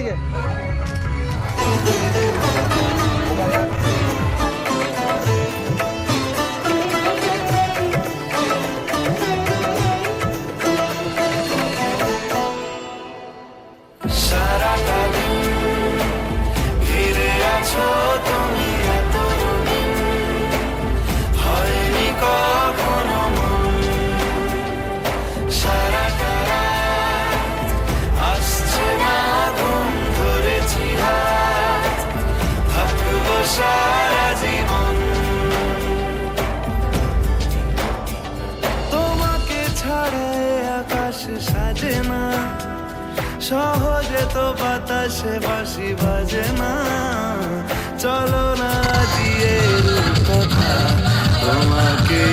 এদিকে। সারা জীবন তোমাকে ছাড়া আকাশ সাজে না, সহজে তো বাতাসে বাঁশি বাজে না। চলো না দিয়ে কথা তোমাকে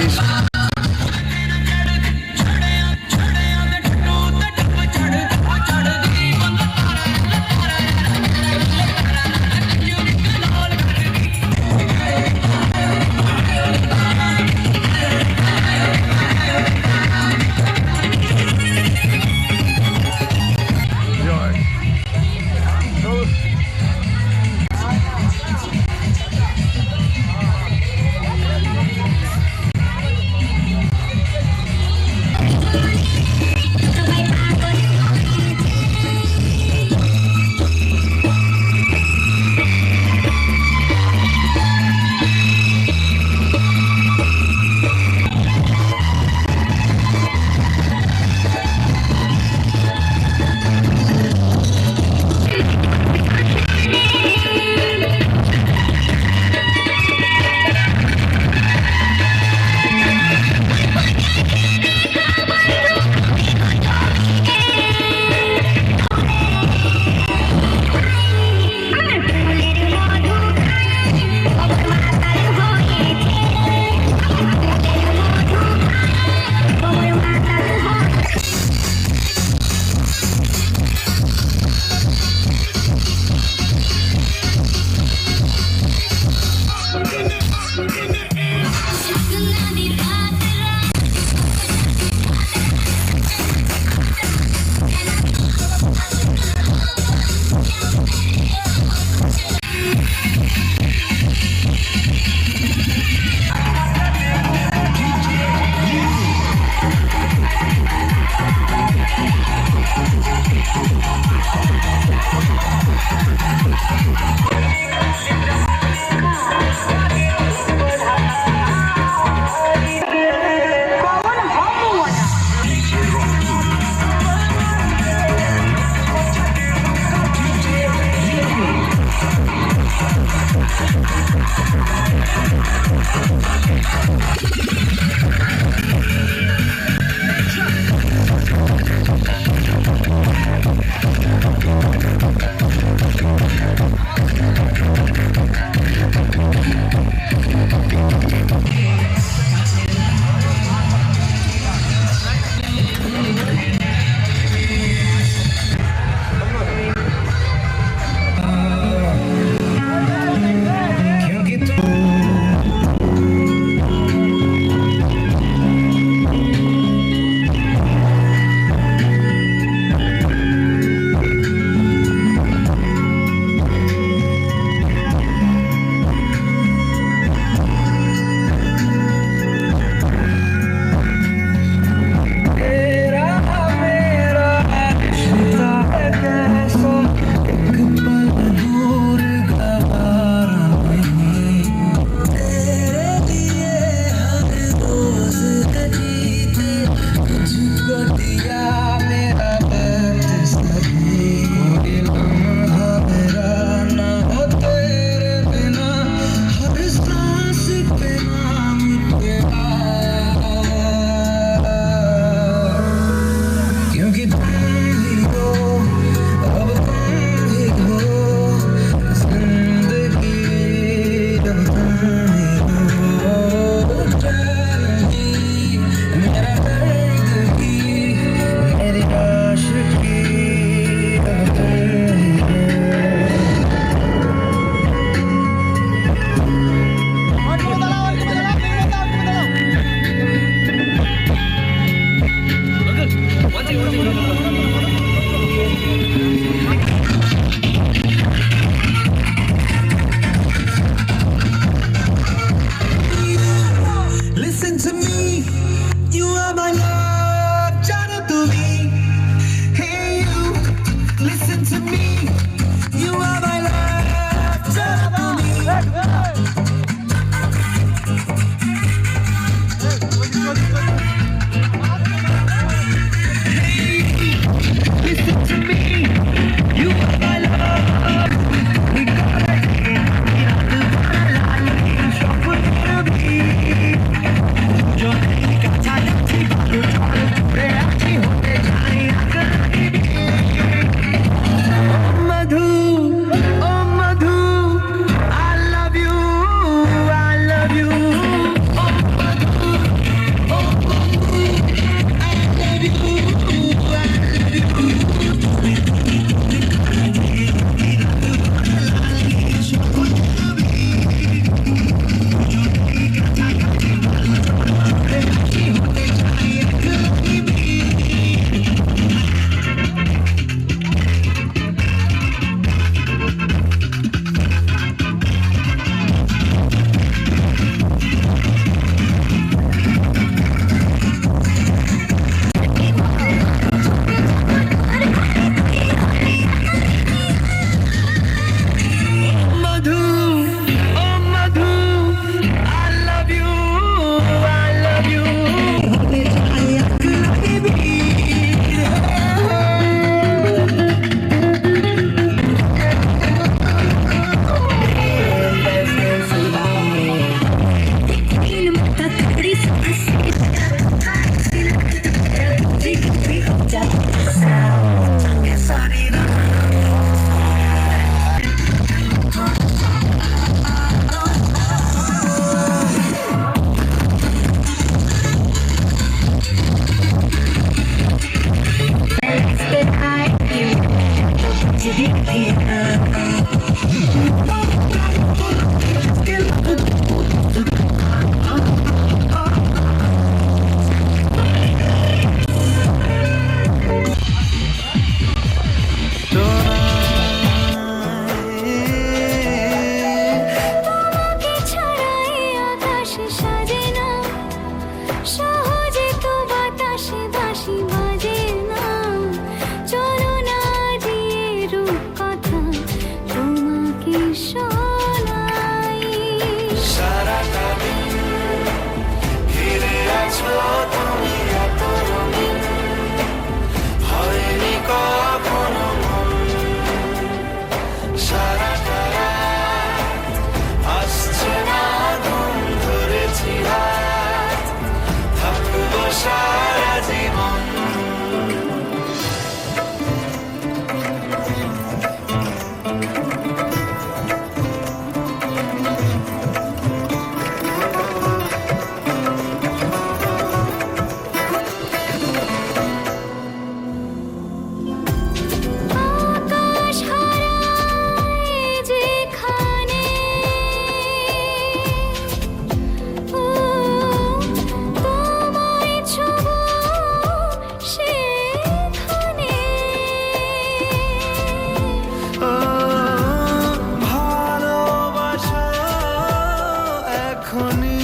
এখনই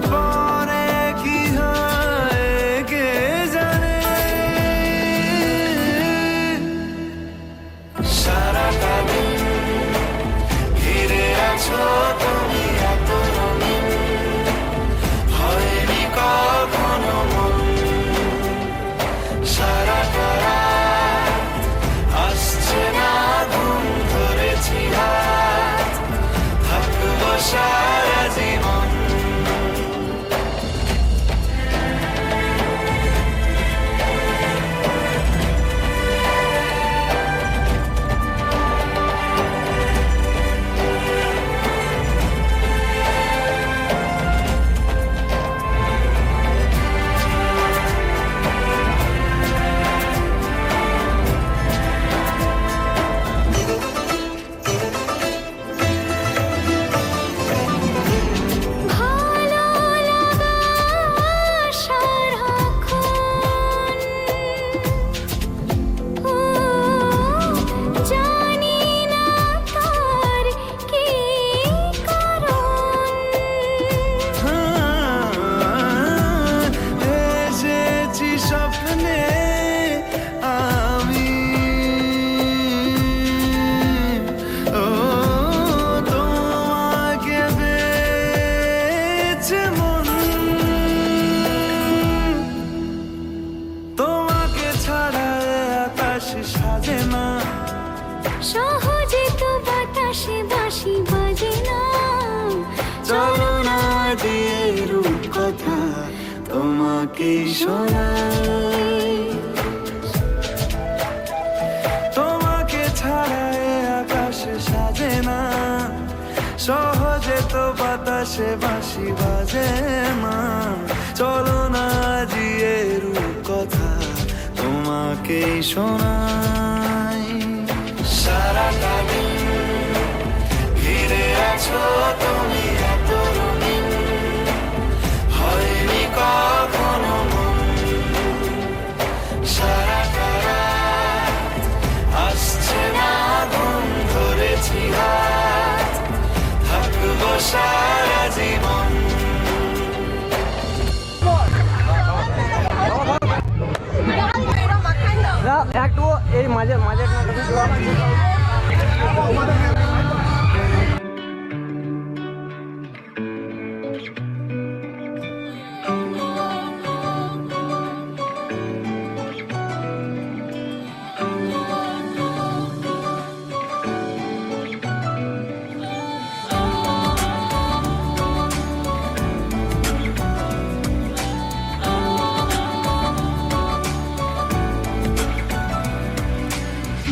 পরে কি হয় কে জানে। সারাটা দিন ঘিরে আছো তুমি এত রঙিন, হয়নি কখনো মন। সারাটা রাত আসছে না ঘুম, ধরেছি হাত, থাকবো সারা জীবন। ভালো লাগা সারাক্ষণ, ও জানি না তার কি কারণ। এসেছি স্বপ্নে আমি, ও তোমাকে পেয়েছে মন। তোমাকে ছাড়া এ আকাশ সাজে না, সহজে তো বাতাসে বাঁশি বাজে না। চলো না দিয়ে রূপকথা তোমাকে শোনাই। তোমাকে ছাড়া এ আকাশ সাজে না, সহজে তো বাতাসে বাঁশি বাজে না। চলো না দিয়ে রূপকথা তোমাকে শোনাই। সারাটা দিন ঘিরে আছো তুমি এত রঙিন, হয়নি কখনো মন। সারাটা রাত আসছে না ঘুম, ধরেছি হাত, থাকবো সারা জীবন। একটু এই মাঝে মাঝে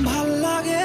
ভাল লাগে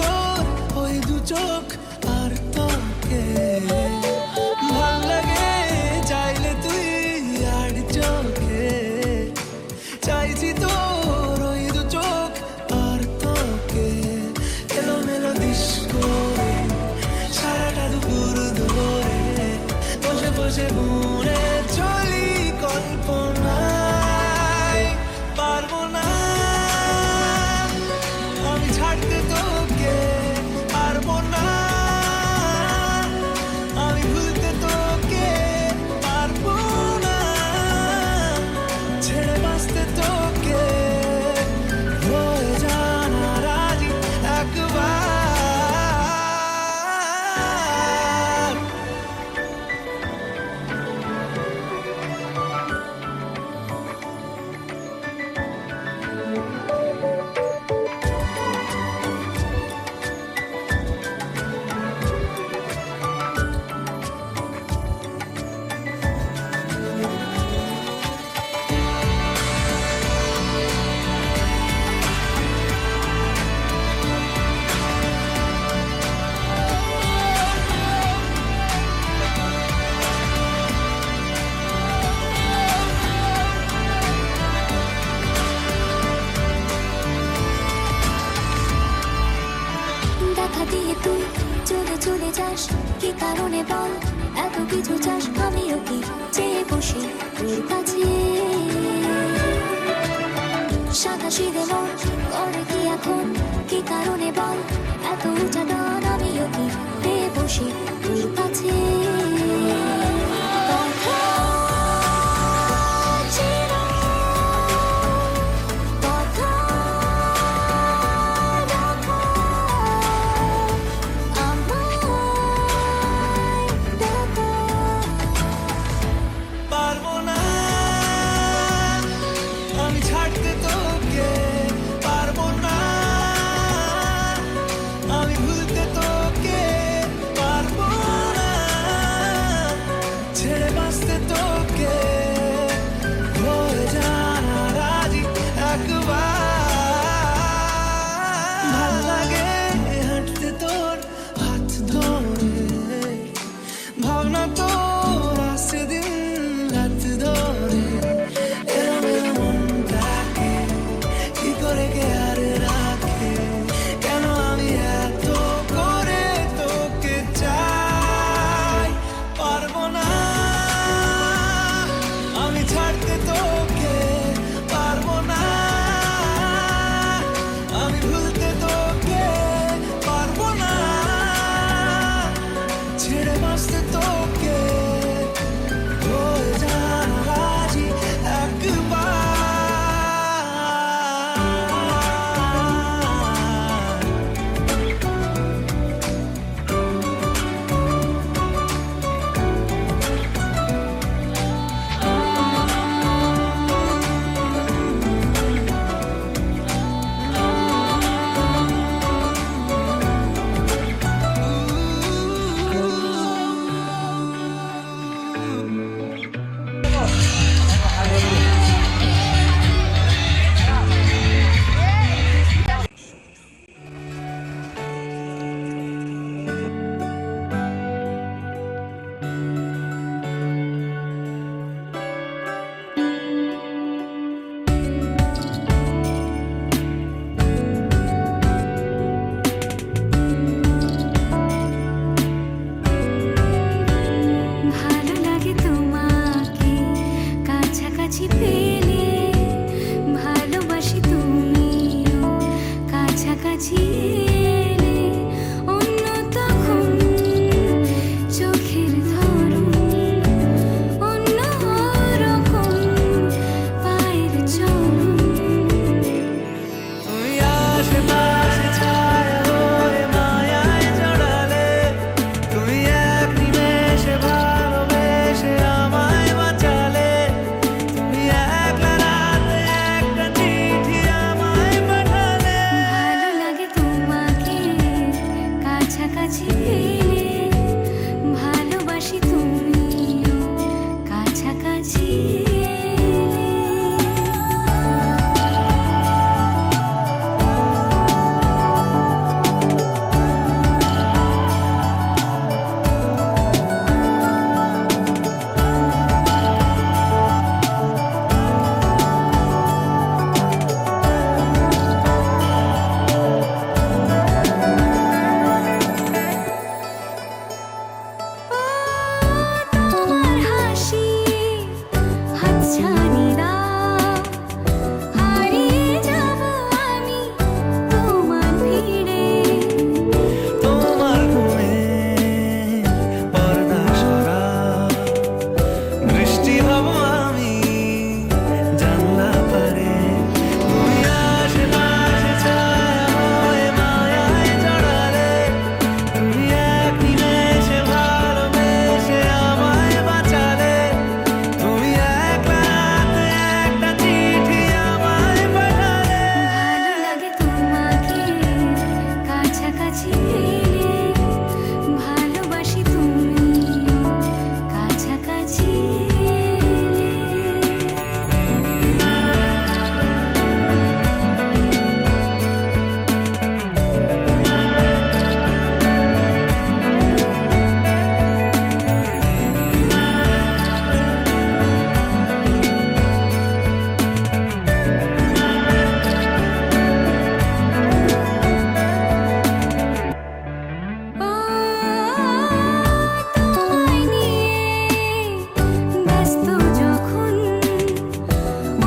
তোর ওই দু চোখ আর তোকে ভাল লাগে চাইলে তুই আর চোখে চাইছি তোর ওই দু চোখ আর তোকে এলোমেলো দিস করে সারাটা দুপুর ধরে বসে বসে ঘুরে চলি কল্পনায় পারবো না আমি ছাড়তে তোকে পারবো না আমি ভুলতে তোকে পারবো না ছেড়ে বাঁচতে তোকে হয়ে জানা রাজি একবার দেখা দিয়ে তুই চলে চলে যাস কি কারণে বল এত কিছু চাস আমিও কি চেয়ে বসে তোর কাছে সাদা সিধে মন করে কি এখন কি কারণে বল এত উঁচা ডান আমিও কি পেয়ে বসে তোর কাছে কথা ছিল, কথা রাখা, আমায় ডাকা। পারবো না আমি ছাড়তে তোকে পারবো না কাছাকাছি এলে ভালোবাসি তুমি কাছাকাছি এলে তোমায় নিয়ে ব্যস্ত যখন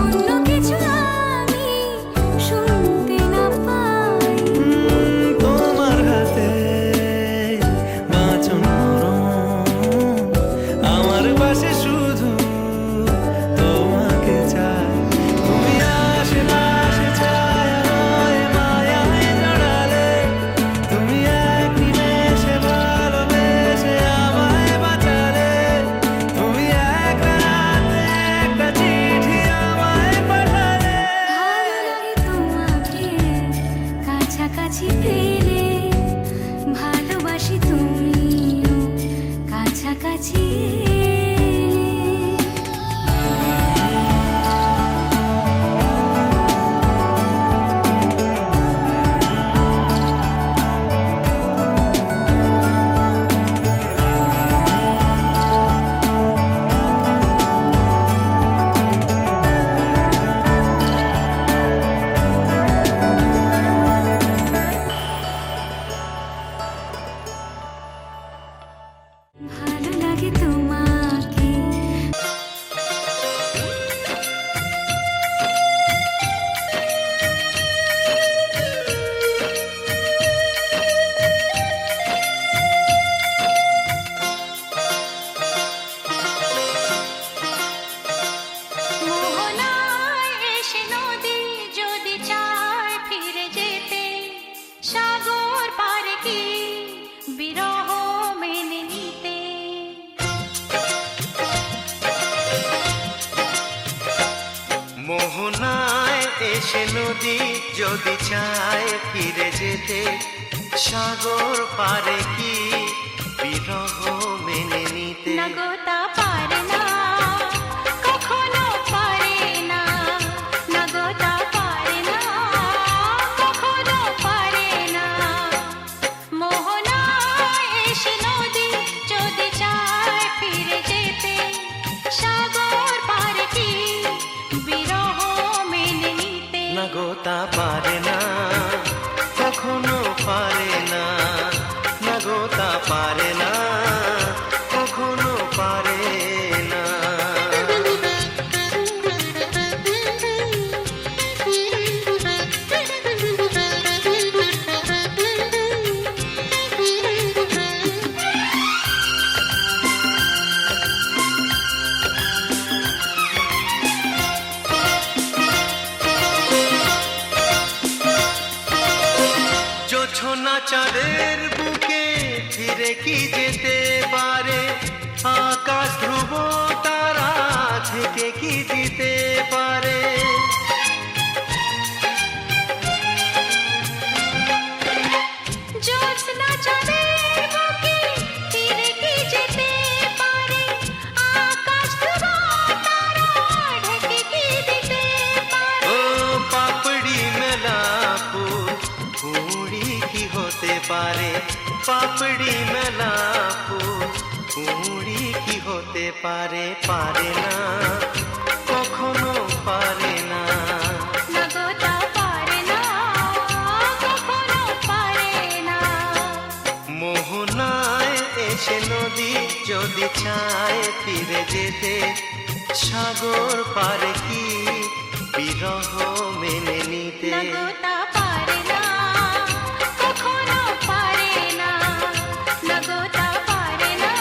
অন্য কিছু আমি শুনতে না পাই তোমার হাতে বাঁচন আমার পাশে শুধু তোমাকে চাই তুমি আশেপাশে ছায়া হয়ে মায়ায় জড়ালে তুমি এক নিমেষে ভালোবেসে আমায় বাঁচালে তুমি এক রাতে একটা চিঠি আমায় পাঠালে ভালো লাগে তোমাকে কাছাকাছি পেলে ভালোবাসি তুমিও কাছাকাছি ভালো লাগে তোমাকে মোহনায় এসে নদী যদি চায় ফিরে যেতে সাগর পারে কি বিরহ মেনে নিতে মোহনায় এসে নদী যদি চায় ফিরে যেতে সাগর পারে কি বিরহ মেনে নিতে নগতা পারে না কখনো পারে না নগতা পারে না কখনো পারে না মোহনায় এসে নদী যদি চায় ফিরে যেতে সাগর পারে কি বিরহ মেনে নিতে নগতা পারে না কখনো পারে না নগতা পারে না কখনো পারে না জোছনা চাঁদের বুকে ফিরে কি যেতে পারে আকাশ ধ্রুব তারা থেকে কি দিতে পারে জ্যোৎস্না চাঁদের বুকে ফিরে কি যেতে পারে আকাশ ধ্রুব তারা ঢেকে কি দিতে পারে ও পাপড়ি মেলা ফুল কুড়ি কি হতে পারে পাপড়ি মেলা ফুল কুড়ি কি হতে পারে পারে না কখনো পারে না নগতা পারে না কখনো পারে না মোহনায় এসে নদী যদি চায় ফিরে যেতে সাগর পারে কি বিরহ মেনে নিতে নগতা পারে না কখনো পারে না নগতা পারে না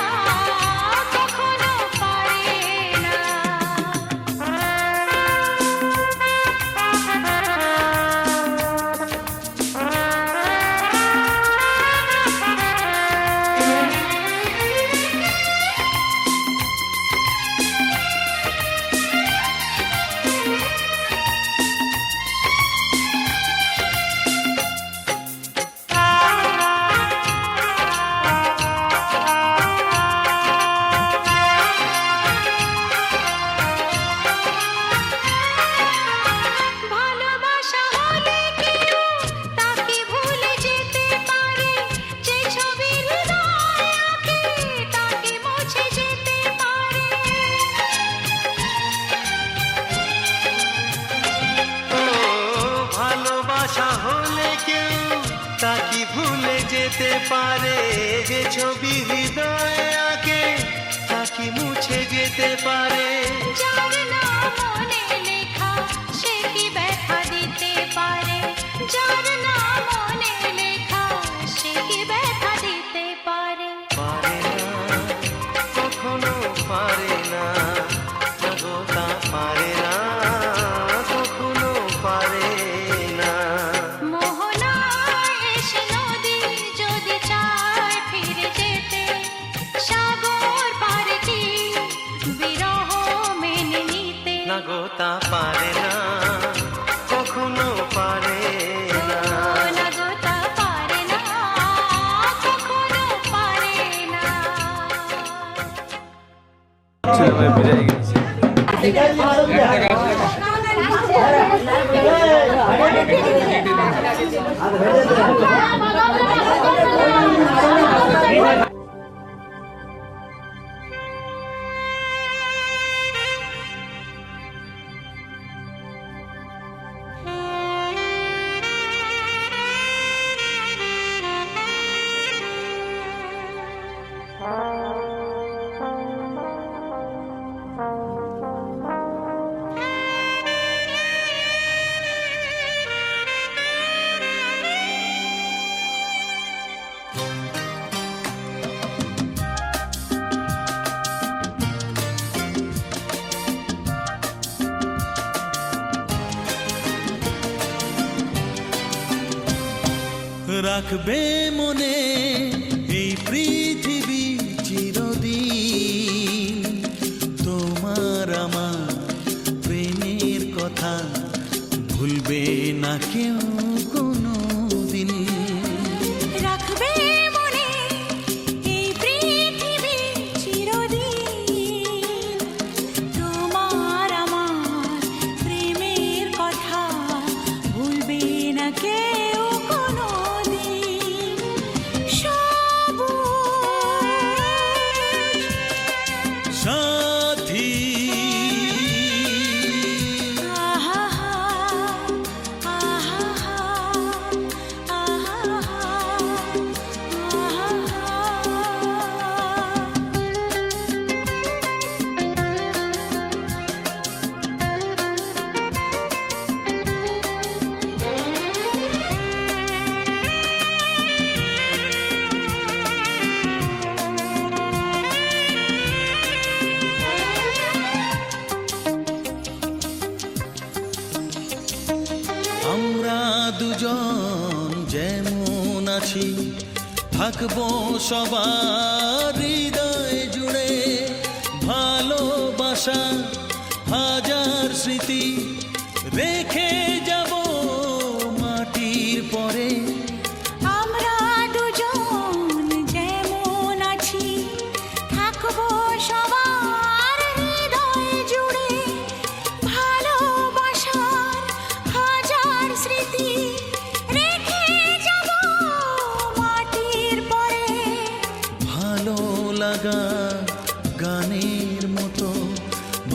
কখনো পারে না যেতে পারে, যে ছবি হৃদয়ে আঁকে তা কি মুছে যেতে পারে? যার নাম মনে লেখা সে কি ব্যথা দিতে পারে? যার নাম মনে লেখা সে কি ব্যথা দিতে পারে? পারে না, কখনো পারে না, না গো তা পারে না, কখনো পারে না। মোহনায় এসে নদী যদি চায় ফিরে যেতে, সাগর পারে কি বিরহ মেনে নিতে? না গো তা পারে না, কখনো পারে না। না গো তা পারে না, কখনো পারে না। বিদায় গেছে। রাখবে মনে এই পৃথিবী চিরদিন, তোমার আমার প্রেমের কথা ভুলবে না কেউ কোনো দিন। রাখবে মনে এই পৃথিবী চিরদিন, তোমার আমার প্রেমের কথা ভুলবে না কেউ কোনোদিন। সবুজ সাথী আহা আহা আহা আমরা দুজন যেমন আছি, থাকবো সবার হৃদয় জুড়ে, ভালোবাসা হাজার স্মৃতি রেখে যাব মাটির পরে। আমরা দুজন যেমন আছি, থাকবো সবার হৃদয় জুড়ে, ভালোবাসার হাজার স্মৃতি রেখে যাব মাটির পরে। ভালো লাগা গানের মতো,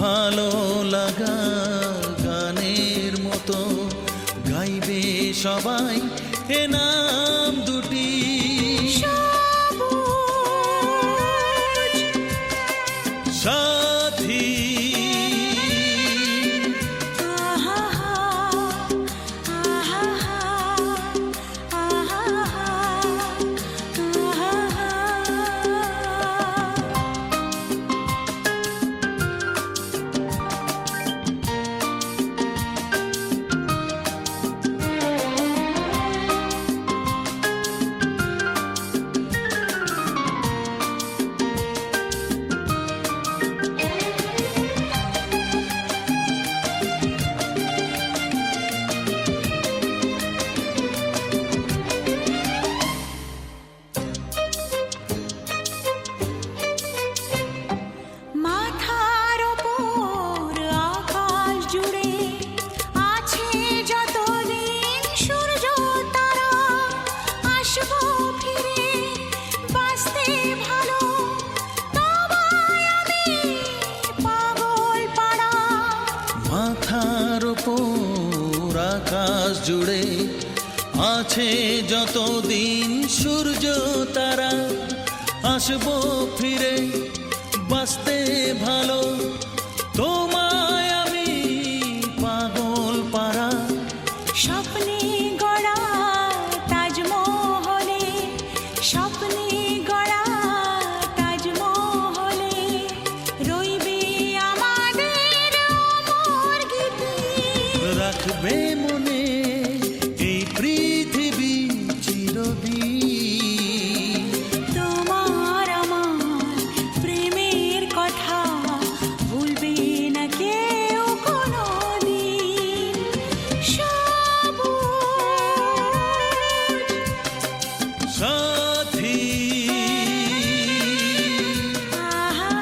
ভালো লাগা গানের মতো গাইবে সবাই এ নাম দুটি। সবুজ সাথী আহা আহা আহা মাথার ওপর আকাশ জুড়ে আছে যতদিন সূর্য তারা, আসবো ফিরে বাঁচতে ভালো, তোমায় আমি পাগল পাড়া। মাথার ওপর আকাশ জুড়ে আছে যতদিন সূর্য তারা, আসবো ফিরে বাঁচতে ভালো, তোমায় আমি পাগল পারা। স্বপ্নে গড়া তাজমহলে, স্বপ্নে গড়া তাজমহলে রইবে আমাদের অমর গীতি। রাখবে মনে এই পৃথিবী চিরদিন। তোমার আমার প্রেমের কথা ভুলবে না কেউ কোনোদিন। সবুজ সাথী আহা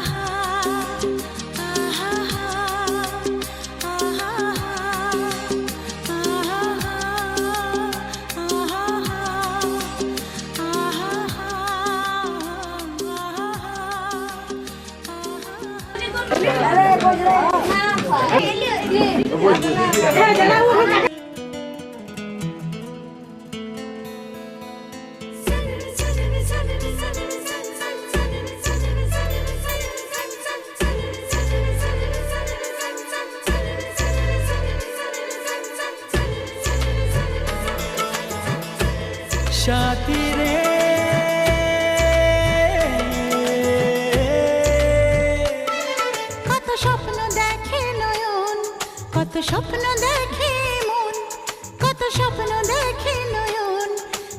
আহা আহা সাথী রে, কত স্বপ্ন দেখে নয়ন, কত স্বপ্ন দেখে মন, কত স্বপ্ন দেখে নয়ন,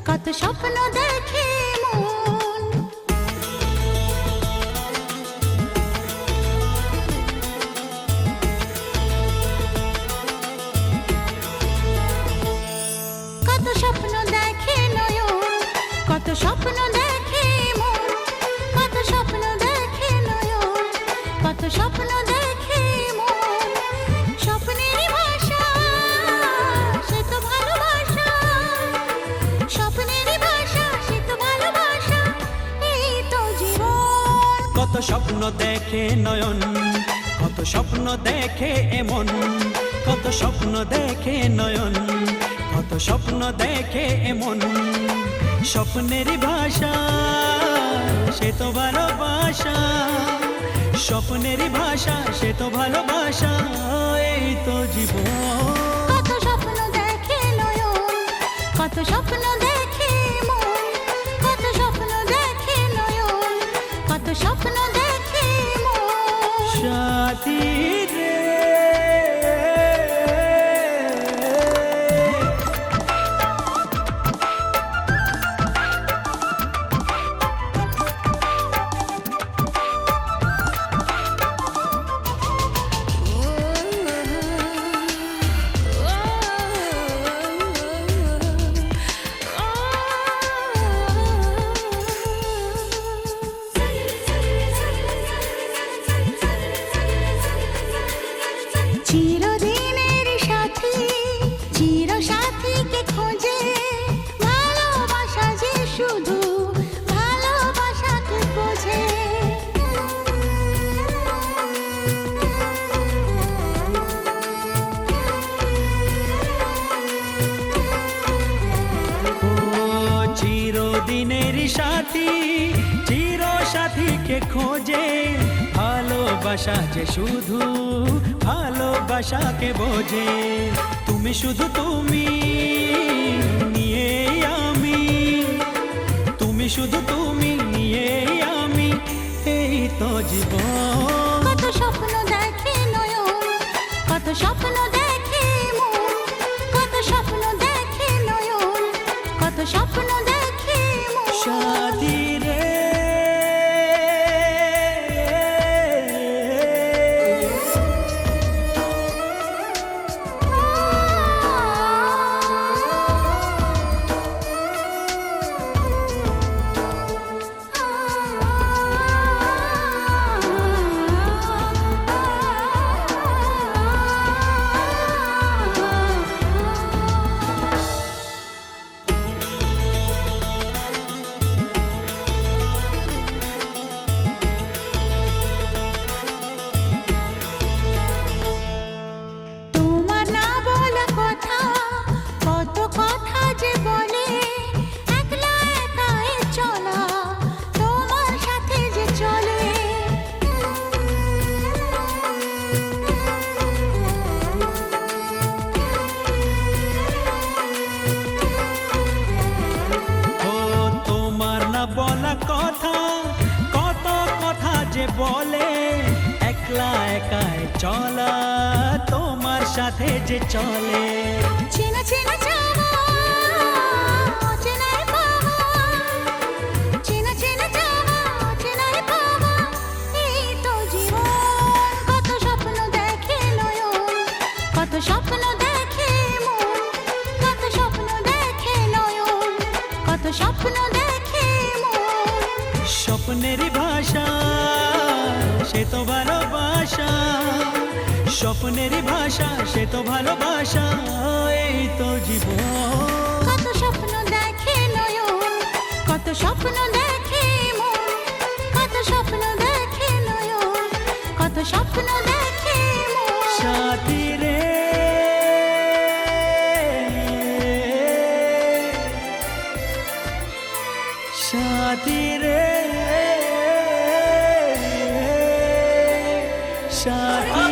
কত স্বপ্ন দেখে মন। কত স্বপ্ন দেখে নয়ন, কত স্বপ্ন দেখে মন, কত স্বপ্ন দেখে নয়ন, কত স্বপ্ন দেখে মন। স্বপ্নেরই ভাষা সে তো ভালোবাসা, স্বপ্নেরই ভাষা সে তো ভালোবাসা, এই তো জীবন। কত স্বপ্ন দেখে নয়ন, কত স্বপ্ন দেখে এমন, কত স্বপ্ন দেখে নয়ন, কত স্বপ্ন দেখে এমন। স্বপ্নেরই ভাষা সে তো ভালোবাসা, স্বপ্নেরই ভাষা সে তো ভালোবাসা, এই তো জীবন। কত স্বপ্ন দেখে নয়ন, কত স্বপ্ন দেখে মন, কত স্বপ্ন দেখে নয়ন, কত স্বপ্ন দেখে মন। সাথী রে, চিরদিনের সাথী, চির সাথীকে খোঁজে, ভালোবাসা যে শুধু ভালোবাসাকে বোঝে। ও চিরদিনের সাথী, চির সাথীকে খোঁজে, ভালোবাসা যে শুধু ভালোবাসাকে বোঝে। তুমি শুধু তুমি নিয়ে আমি, তুমি শুধু তুমি নিয়ে আমি, এই তো জীবন। কত স্বপ্ন দেখে নয়ন, কত স্বপ্ন দেখে মন, কত স্বপ্ন দেখে নয়ন, কত স্বপ্ন দেখে মন। সাথী রে, বলে একলা একাই চলা তোমার সাথে যে চলে। চেনা চেনা চাওয়া অচেনায় পাওয়া, চেনা চেনা চাওয়া অচেনায় পাওয়া, এই তো জীবন। কত স্বপ্ন দেখে নয়ন, কত স্বপ্ন দেখে মন, কত স্বপ্ন দেখে নয়ন, কত স্বপ্ন দেখে মন। স্বপ্নেরই ভাষা সে তো ভালোবাসা, স্বপ্নেরই ভাষা সে তো ভালোবাসা, এই তো জীবন। কত স্বপ্ন দেখে নয়ন, কত স্বপ্ন দেখে মন, কত স্বপ্ন দেখে নয়ন, কত স্বপ্ন দেখে মন। সাথী রে সাথী রে সাথী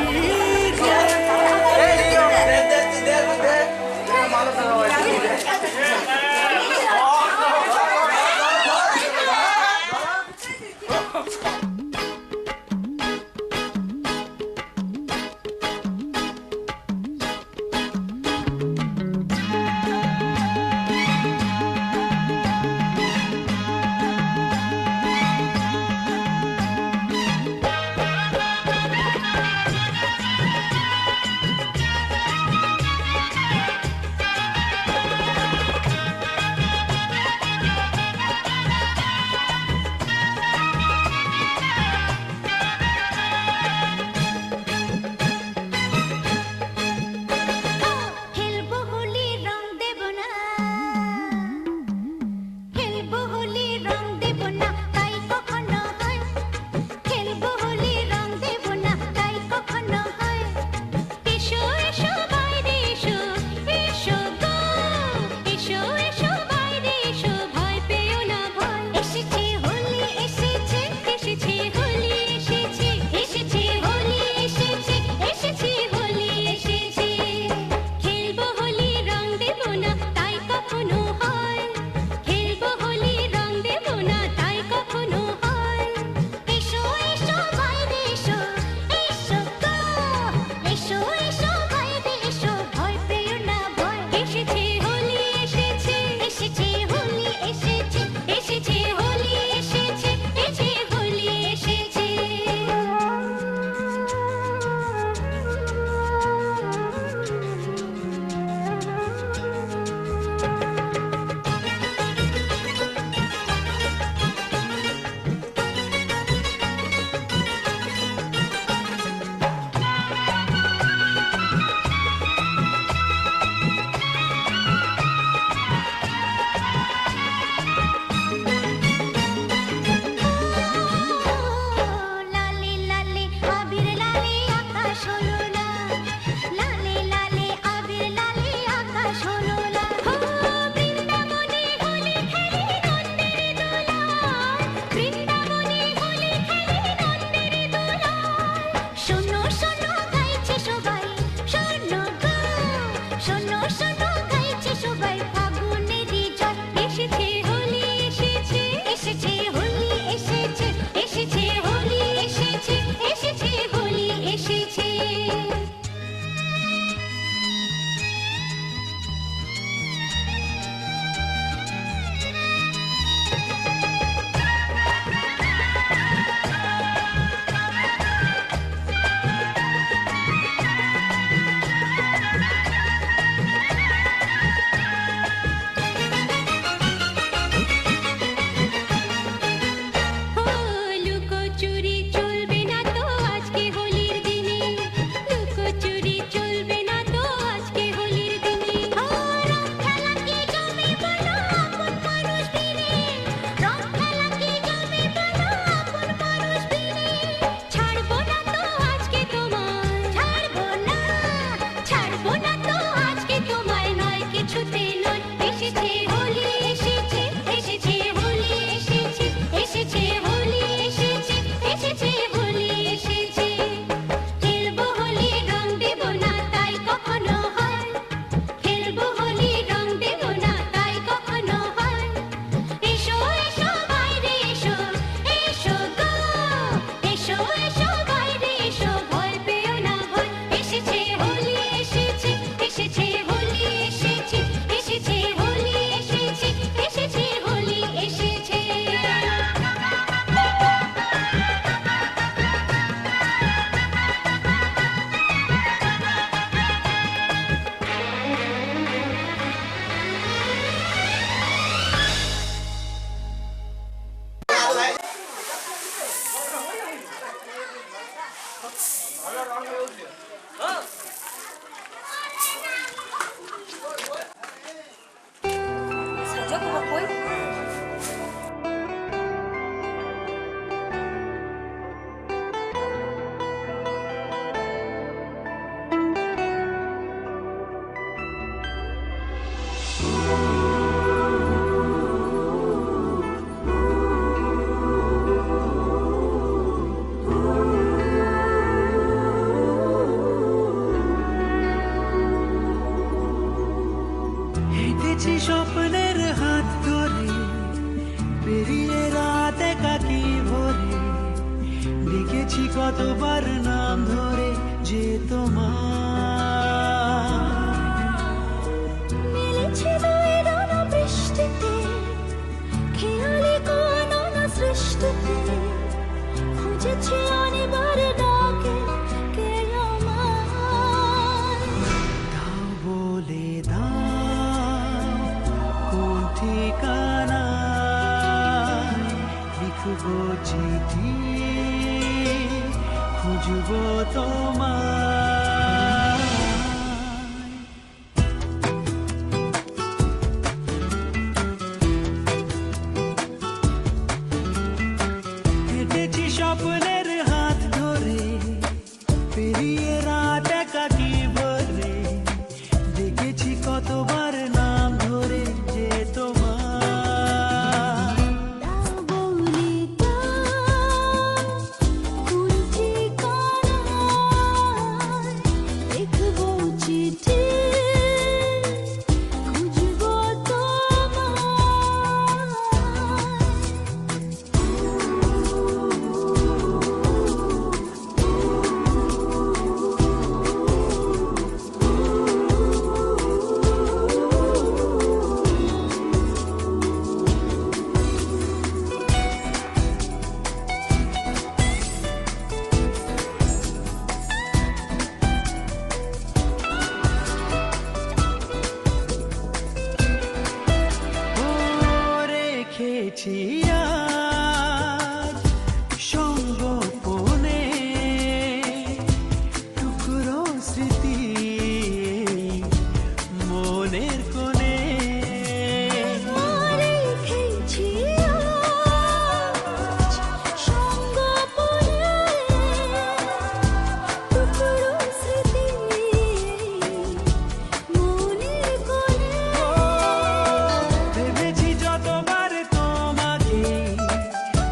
দেখেছি কতবার নাম ধরে যে তোমার মিলেছে দয়রানা বৃষ্টিতে, খেয়ালি কাননা সৃষ্টিতে, খুঁজেছি অনেকবার ডাকে কে আমায়। দাও বলে দাও কোন ঠিকানা, লিখবো চিঠি খুঁজবো তোমায়। হেঁটেছি স্বপ্নের হাত ধরে, পেরিয়ে রাত একাকি ভরে, দেখেছি কতবার নাম ধরে যে তোমার। দাও বলে দাও কোন ঠিকানায়, লিখবো চিঠি খুঁজবো ও রেখেছি আজ সঙ্গোপনে টুকরো স্মৃতি মনের কোণে। রেখেছি আজ সঙ্গোপনে টুকরো স্মৃতি মনের কোণে। ভেবেছি যতবার তোমাকে,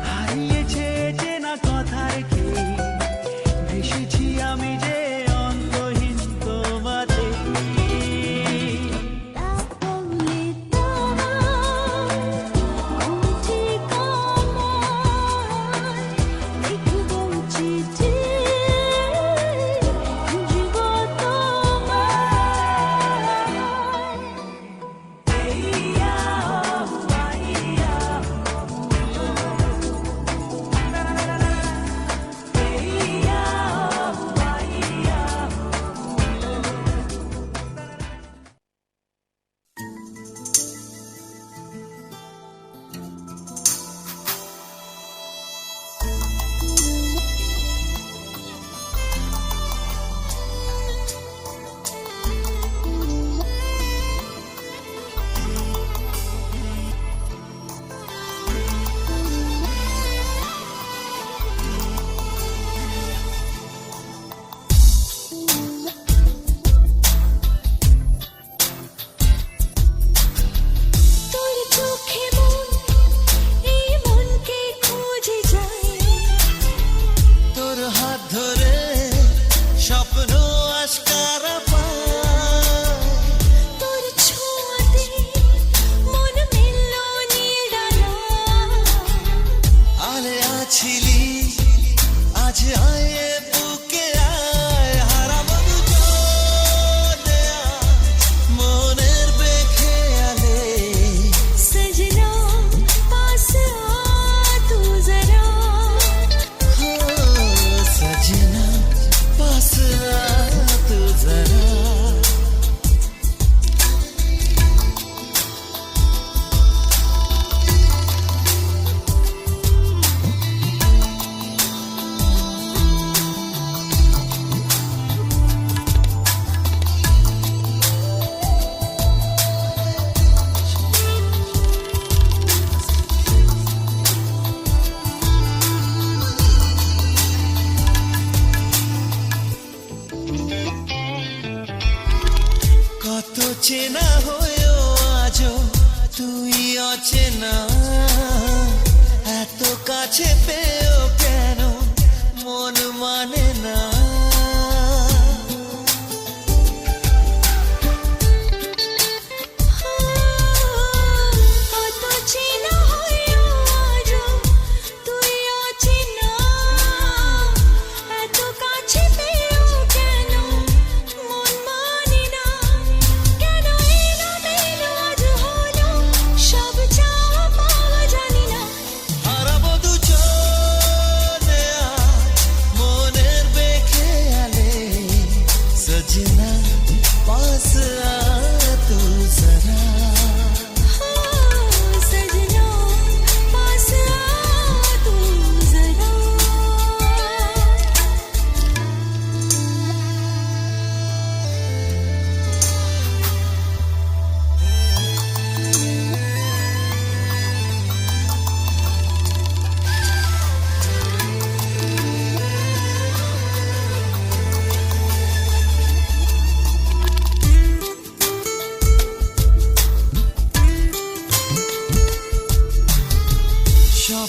হারিয়েছে চেনা কথার কে, ভেসেছি আমি যে অন্তহীন তোমাতে। দাও বলে দাও কোন ঠিকানায়, লিখবো চিঠি খুঁজবো তোমায়। তোর চোখে মন এই মনকে খুঁজে যায়, তোর হাত ধরে স্বপ্ন আস্কারা পায়। তোর ছোঁয়াতে মন মিলল নিরালা। আলে আছিলি আজ আয়ে বুকে আয়, হারাবো দুজনে আজ মনের বেখেয়ালে। सजना पास आ तू जरा, हो सजना पास आ तू जरा। কত চেনা হয়েও আজও তুই অচেনা, এত কাছে পেয়েও কেন মন মানে না। কত চেনা হয়েও আজও তুই অচেনা,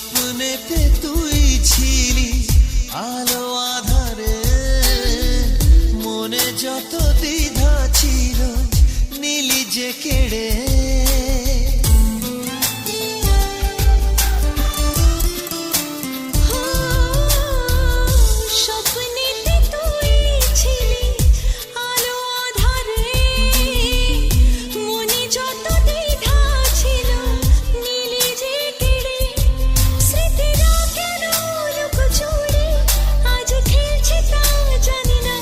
স্বপ্নেতে তুই ছিলি আলো আধারে, মনে যত দ্বিধা ছিল নিলি যে কেড়ে। স্বপ্নেতে তুই ছিলি আলো আঁধারে, মনে যত দ্বিধা ছিল নিলি যে কেড়ে। স্মৃতিরা কেন লুকোচুরি আজ খেলছে তা জানি না।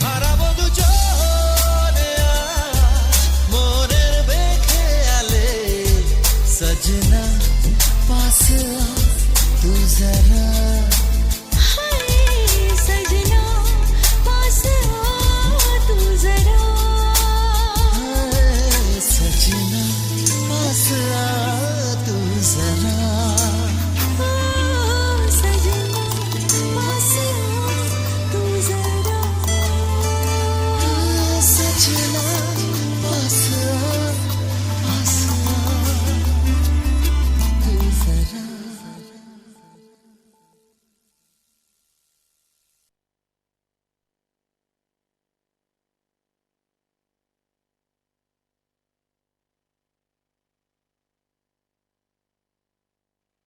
হারাবো দুজনে আজ মনের বেখেয়ালে, সजना पास आ तू जरा।